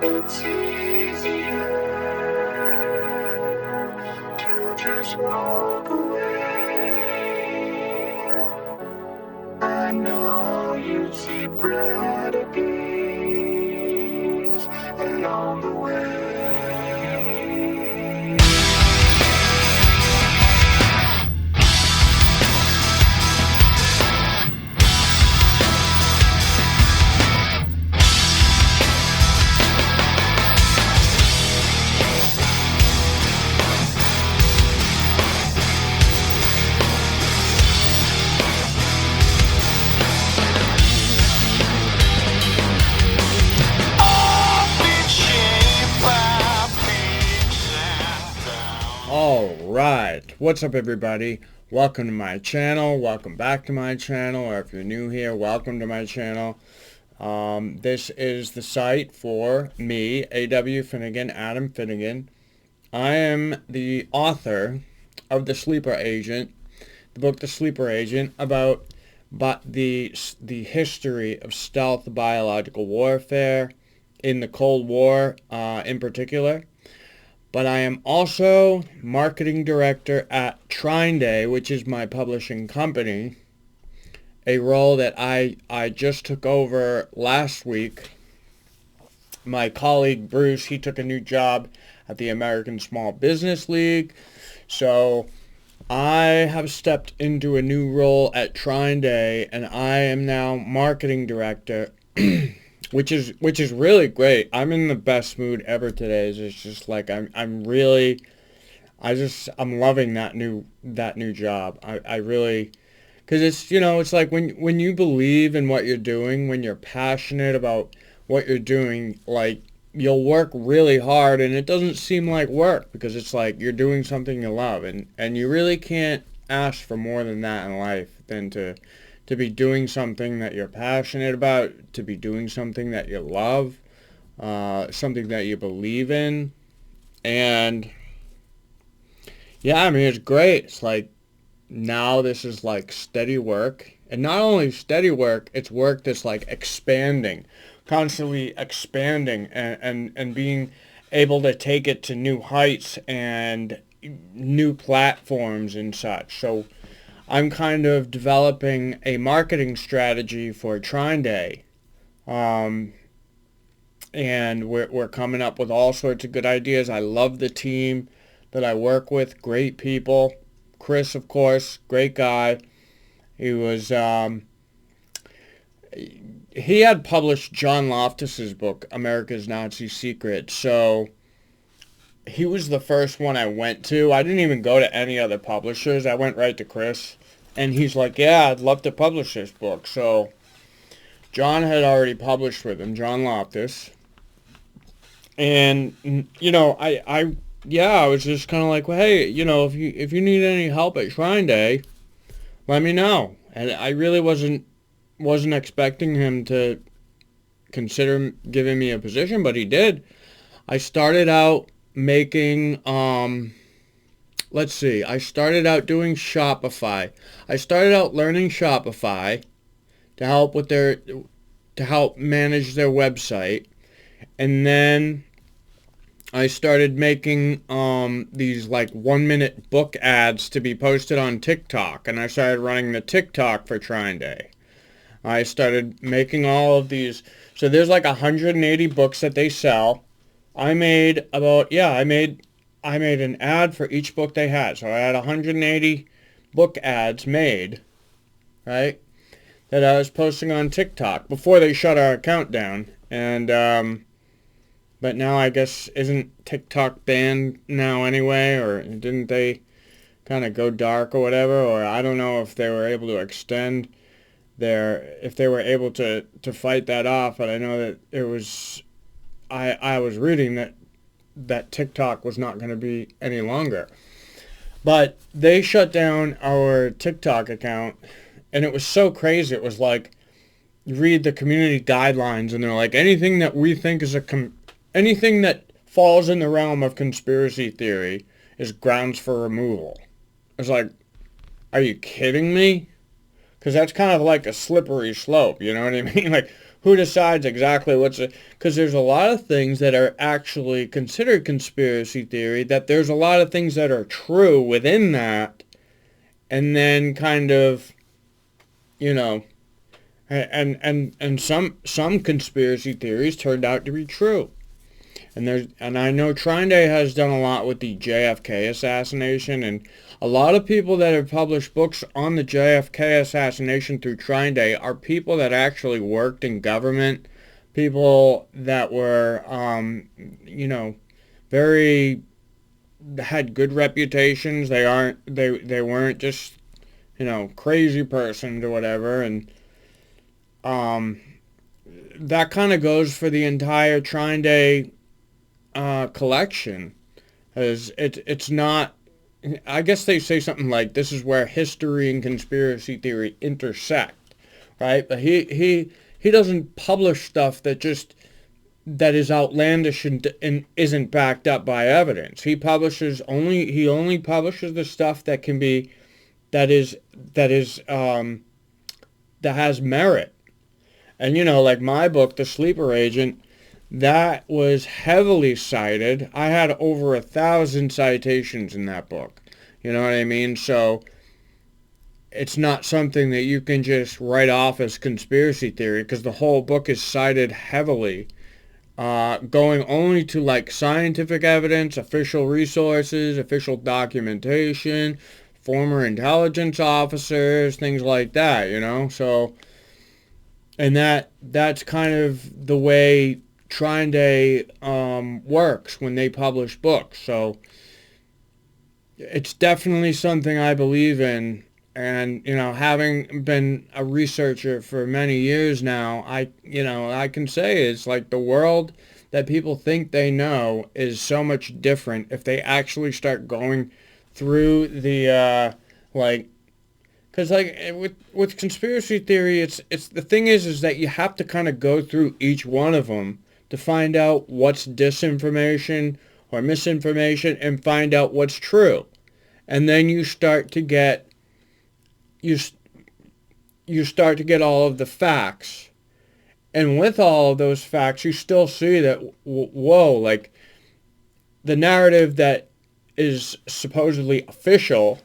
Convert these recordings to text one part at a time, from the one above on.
It's easier to just walk away. I know you see brighter days along the way. Alright, what's up everybody? Welcome to my channel, welcome back to my channel, or if you're new here, welcome to my channel. This is the site for me, A.W. Finnegan, Adam Finnegan. I am the author of The Sleeper Agent, the book The Sleeper Agent, about the history of stealth biological warfare in the Cold War in particular. But I am also marketing director at TrineDay, which is my publishing company, a role that I just took over last week. My colleague Bruce, he took a new job at the American Small Business League, so I have stepped into a new role at TrineDay, and I am now marketing director. Which is really great. I'm in the best mood ever today. It's just like I'm loving that new job. I really, because it's like when you believe in what you're doing, when you're passionate about what you're doing, like you'll work really hard and it doesn't seem like work because it's like you're doing something you love, and you really can't ask for more than that in life than to be doing something that you're passionate about, to be doing something that you love, something that you believe in. And yeah, I mean, it's great. It's like now this is like steady work. And not only steady work, it's work that's like expanding, constantly expanding and being able to take it to new heights and new platforms and such. So I'm kind of developing a marketing strategy for TrineDay, and we're coming up with all sorts of good ideas. I love the team that I work with, great people. Chris, of course, great guy. He was he had published John Loftus's book, America's Nazi Secret, so he was the first one I went to. I didn't even go to any other publishers. I went right to Chris. And he's like, yeah, I'd love to publish this book. So John had already published with him, John Loftus. And, I was just kind of like, well, hey, if you need any help at TrineDay, let me know. And I really wasn't expecting him to consider giving me a position, but he did. I started out making, I started out doing Shopify. I started out learning Shopify to help manage their website. And then I started making these like 1-minute book ads to be posted on TikTok, and I started running the TikTok for TrineDay. I started making all of these. So there's like 180 books that they sell. I made an ad for each book they had. So I had 180 book ads made, right, that I was posting on TikTok before they shut our account down. And but now I guess isn't TikTok banned now anyway, or didn't they kind of go dark or whatever? Or I don't know if they were able to extend if they were able to fight that off. But I know that it was, I was reading that TikTok was not going to be any longer. But they shut down our TikTok account, and it was so crazy. It was like, you read the community guidelines, and they're like, anything that we think is anything that falls in the realm of conspiracy theory is grounds for removal. It's like, are you kidding me? Because that's kind of like a slippery slope, you know what I mean? Like, who decides exactly what's a, because there's a lot of things that are actually considered conspiracy theory, that there's a lot of things that are true within that, and then kind of, you know, and some conspiracy theories turned out to be true. And I know TrineDay has done a lot with the JFK assassination, and a lot of people that have published books on the JFK assassination through TrineDay are people that actually worked in government, people that were, very, had good reputations. They weren't just, crazy persons or whatever, and that kind of goes for the entire TrineDay collection. As it's not, I guess they say something like, this is where history and conspiracy theory intersect, right? But he doesn't publish stuff that is outlandish and isn't backed up by evidence. He only publishes the stuff that can be, that has merit. And like my book, The Sleeper Agent, that was heavily cited. I had over 1,000 citations in that book. You know what I mean? So it's not something that you can just write off as conspiracy theory, because the whole book is cited heavily, going only to like scientific evidence, official resources, official documentation, former intelligence officers, things like that, So, and that's kind of the way TrineDay works when they publish books. So it's definitely something I believe in. And, having been a researcher for many years now, I can say it's like the world that people think they know is so much different if they actually start going through the, because with conspiracy theory, it's the thing is that you have to kind of go through each one of them to find out what's disinformation or misinformation, and find out what's true. And then you start to get all of the facts. And with all of those facts, you still see that, whoa, like the narrative that is supposedly official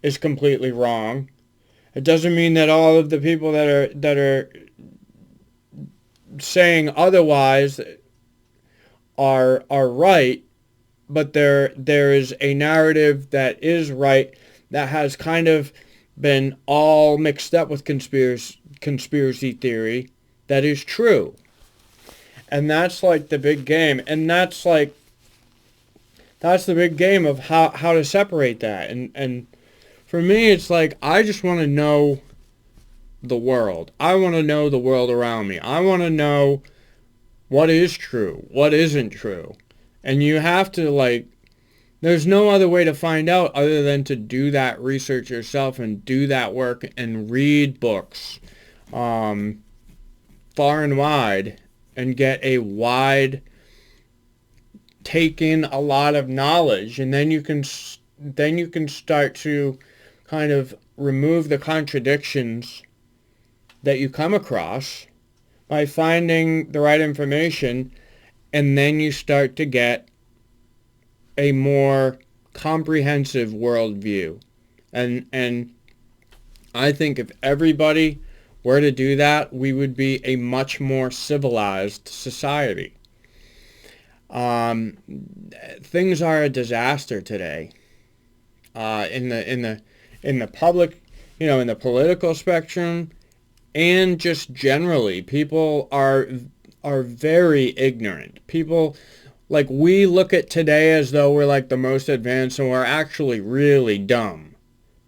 is completely wrong. It doesn't mean that all of the people that are saying otherwise are right, but there is a narrative that is right, that has kind of been all mixed up with conspiracy theory, that is true. And that's like the big game. And that's the big game of how to separate that. And for me, it's like, I just want to know the world. I want to know the world around me. I want to know what is true, what isn't true. And you have to, there's no other way to find out other than to do that research yourself and do that work and read books far and wide, and get a wide, take in a lot of knowledge, and then you can start to kind of remove the contradictions that you come across by finding the right information, and then you start to get a more comprehensive worldview. And I think if everybody were to do that, we would be a much more civilized society. Things are a disaster today. In the public, in the political spectrum, and just generally, people are very ignorant. People, we look at today as though we're like the most advanced, and we're actually really dumb.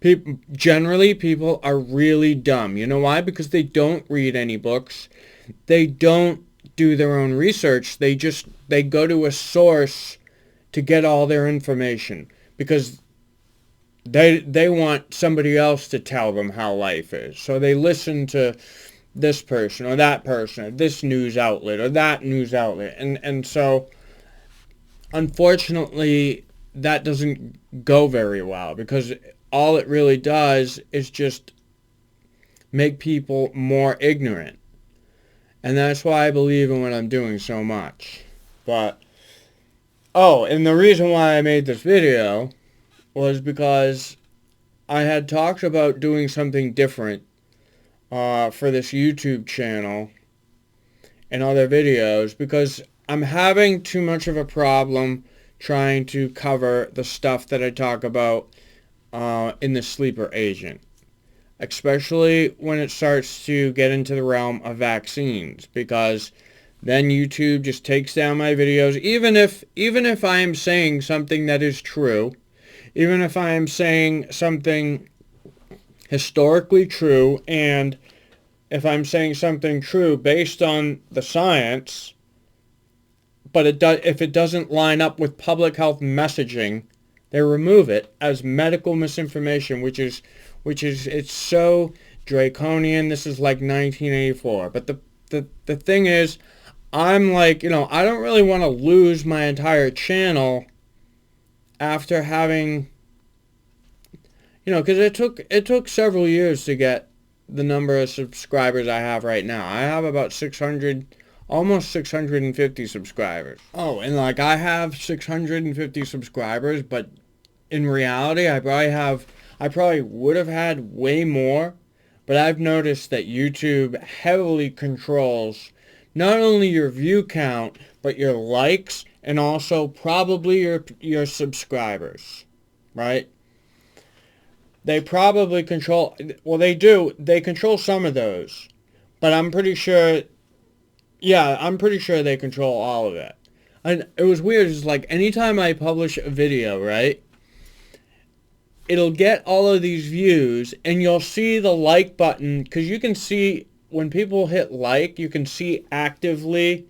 People are really dumb. You know why? Because they don't read any books. They don't do their own research. They go to a source to get all their information, because they want somebody else to tell them how life is. So they listen to this person or that person, or this news outlet or that news outlet. And so, unfortunately, that doesn't go very well, because all it really does is just make people more ignorant. And that's why I believe in what I'm doing so much. But, oh, and the reason why I made this video was because I had talked about doing something different for this YouTube channel and other videos because I'm having too much of a problem trying to cover the stuff that I talk about in the sleeper agent, especially when it starts to get into the realm of vaccines, because then YouTube just takes down my videos, even if I am saying something that is true, even if I am saying something historically true, and if I'm saying something true based on the science, but if it doesn't line up with public health messaging, they remove it as medical misinformation, which is it's so draconian. This is like 1984. But the thing is, I'm like, I don't really want to lose my entire channel after having, because it took several years to get the number of subscribers I have right now. I have about 600, almost 650 subscribers. Oh, and like I have 650 subscribers, but in reality, I probably would have had way more, but I've noticed that YouTube heavily controls not only your view count, but your likes and also probably your subscribers, right? They probably control, well, they do. They control some of those. But I'm pretty sure, yeah, I'm pretty sure they control all of it. And it was weird. It's like anytime I publish a video, right, it'll get all of these views, and you'll see the like button, because you can see when people hit like, you can see actively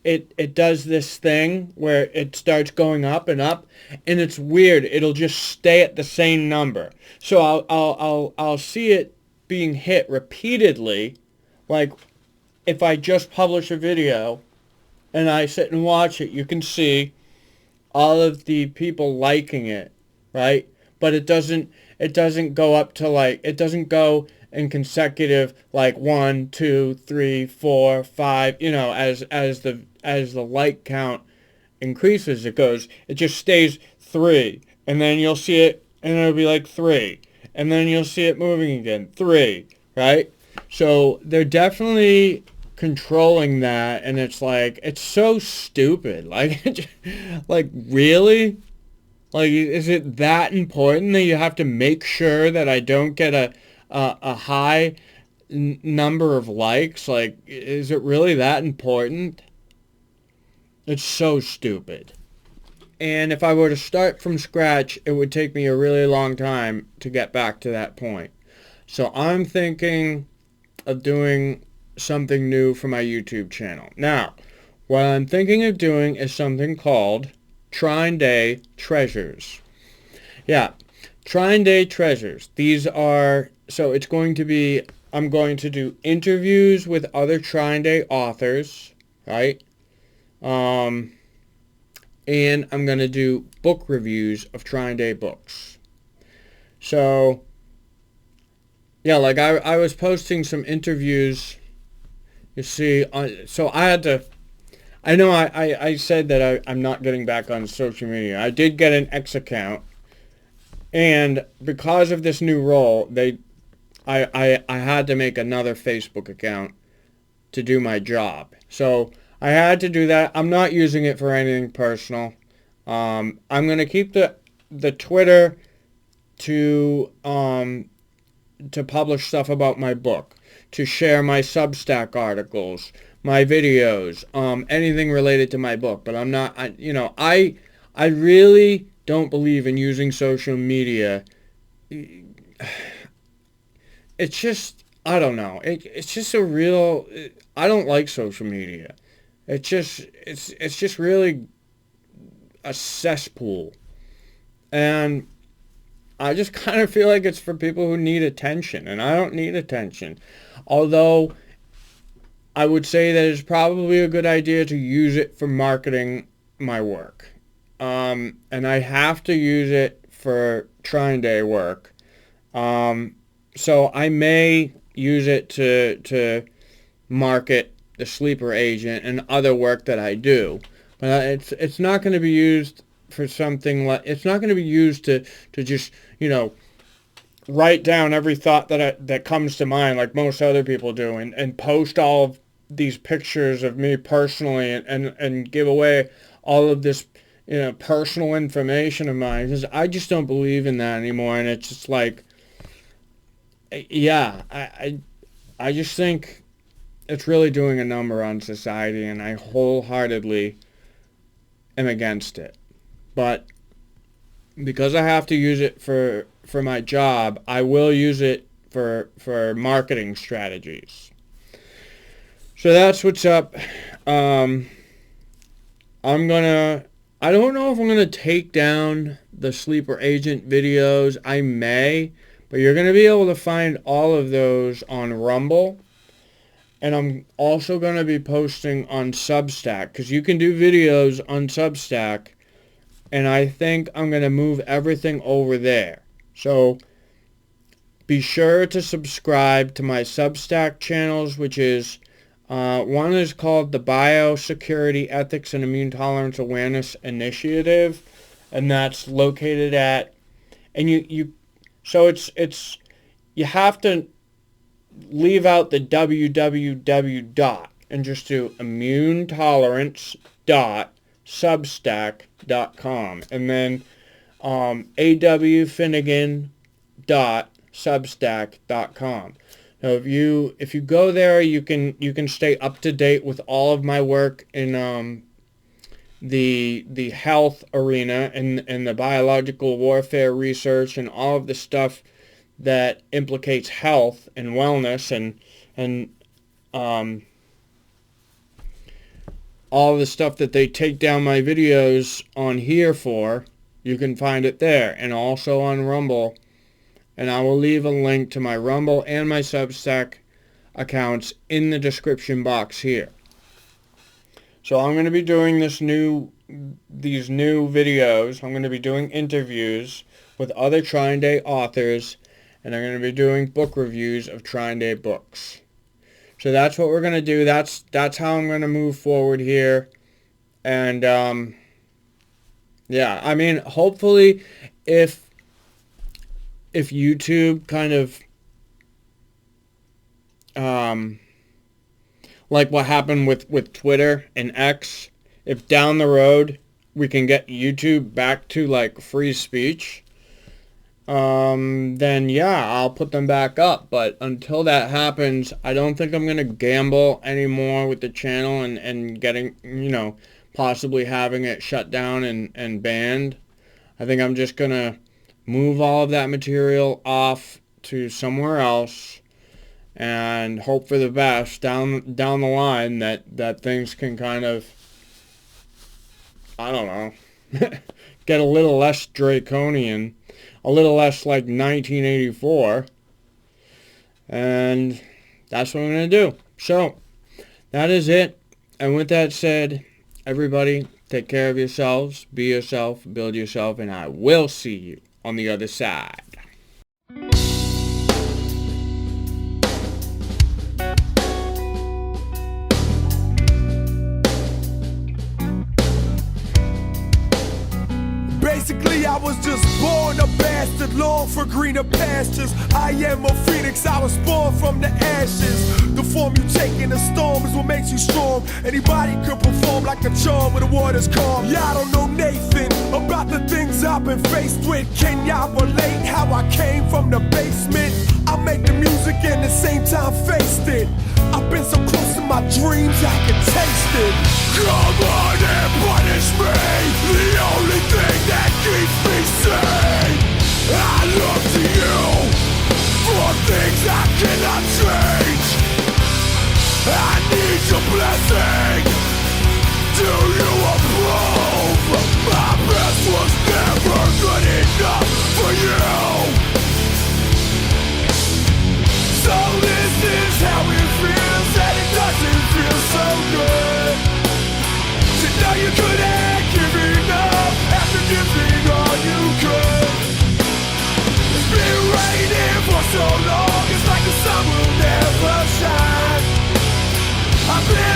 it does this thing where it starts going up and up, and it's weird. It'll just stay at the same number. So I'll see it being hit repeatedly, like if I just publish a video and I sit and watch it, you can see all of the people liking it, right? But it doesn't go up to like, it doesn't go in consecutive like 1, 2, 3, 4, 5, as the like count increases, it just stays 3, and then you'll see it and it'll be like 3, and then you'll see it moving again, 3, right? So they're definitely controlling that, and it's like, it's so stupid. Like, like really? Like, is it that important that you have to make sure that I don't get a high number of likes? Like, is it really that important? It's so stupid. And if I were to start from scratch, it would take me a really long time to get back to that point. So I'm thinking of doing something new for my YouTube channel. Now, what I'm thinking of doing is something called TrineDay Treasures. Yeah, TrineDay Treasures. These are, so it's going to be, I'm going to do interviews with other TrineDay authors, right? And I'm going to do book reviews of TrineDay books. So, yeah, like I was posting some interviews, you see, so I had to, I know I said that I'm not getting back on social media. I did get an X account, and because of this new role, I had to make another Facebook account to do my job. So I had to do that. I'm not using it for anything personal. I'm going to keep the Twitter to publish stuff about my book, to share my Substack articles, my videos, anything related to my book. But I'm not, I really don't believe in using social media. It's just, I don't know. It's just a real, I don't like social media. It's just really a cesspool. And I just kind of feel like it's for people who need attention, and I don't need attention. Although I would say that it's probably a good idea to use it for marketing my work. And I have to use it for TrineDay work. So I may use it to market the sleeper agent and other work that I do. But it's not going to be used for something like, it's not going to be used to just, write down every thought that comes to mind like most other people do, and post all of these pictures of me personally, and give away all of this personal information of mine, because I just don't believe in that anymore. And it's just like, yeah, I just think it's really doing a number on society, and I wholeheartedly am against it. But because I have to use it for my job, I will use it for marketing strategies. So that's what's up. I don't know if I'm gonna take down the sleeper agent videos. I may, but you're gonna be able to find all of those on Rumble. And I'm also going to be posting on Substack, because you can do videos on Substack, and I think I'm going to move everything over there. So be sure to subscribe to my Substack channels, which is, one is called the Biosecurity Ethics and Immune Tolerance Awareness Initiative, and that's located at, and you have to leave out the www dot and just do immunetolerance.substack.com, and then awfinnegan.substack.com. Now if you go there, you can stay up to date with all of my work in the health arena and the biological warfare research and all of the stuff that implicates health and wellness, and all the stuff that they take down my videos on here for. You can find it there, and also on Rumble. And I will leave a link to my Rumble and my Substack accounts in the description box here. So I'm going to be doing these new videos. I'm going to be doing interviews with other TrineDay authors, and I'm going to be doing book reviews of TrineDay Books. So that's what we're going to do. That's how I'm going to move forward here. And, yeah, I mean, hopefully if YouTube kind of, like what happened with Twitter and X, if down the road we can get YouTube back to like free speech, then yeah, I'll put them back up. But until that happens, I don't think I'm going to gamble anymore with the channel and getting, possibly having it shut down and banned. I think I'm just going to move all of that material off to somewhere else and hope for the best down the line that things can kind of, I don't know, get a little less draconian, a little less like 1984, and that's what I'm going to do. So, that is it, and with that said, everybody, take care of yourselves, be yourself, build yourself, and I will see you on the other side. Basically, I was just born a bastard, long for greener pastures. I am a phoenix, I was born from the ashes. The form you take in a storm is what makes you strong. Anybody could perform like a charm when the water's calm. Yeah, I don't know Nathan about the things I've been faced with. Can y'all relate how I came from the basement? I make the music and at the same time faced it. I've been so close to my dreams I can taste it. Come on and punish me, the only thing that keeps me sane. I look to you for things I cannot change. I need your blessing. Do you approve? My best was never good enough for you. So this is how it feels, and it doesn't feel so good to know you couldn't give enough after giving all you could. It's been raining for so long, it's like the sun will never shine. I've been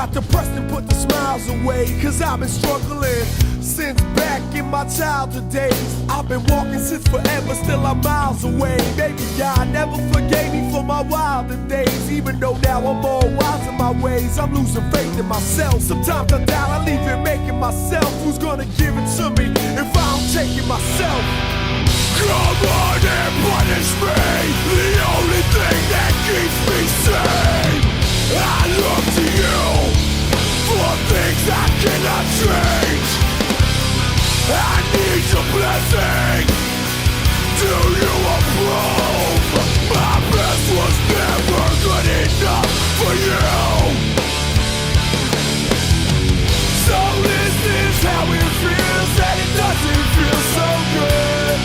got depressed and put the smiles away, cause I've been struggling since back in my childhood days. I've been walking since forever, still I'm miles away. Maybe God never forgave me for my wilder days. Even though now I'm all wise in my ways, I'm losing faith in myself. Sometimes I doubt I'll even make it myself. Who's gonna give it to me if I don't take it myself? Come on and punish me, the only thing that keeps me sane. I look to you for things I cannot change. I need your blessing. Do you approve? My best was never good enough for you. So this is how it feels, and it doesn't feel so good.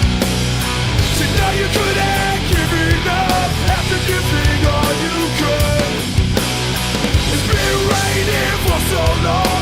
So now you couldn't give it up after giving all you could. It's been raining for so long.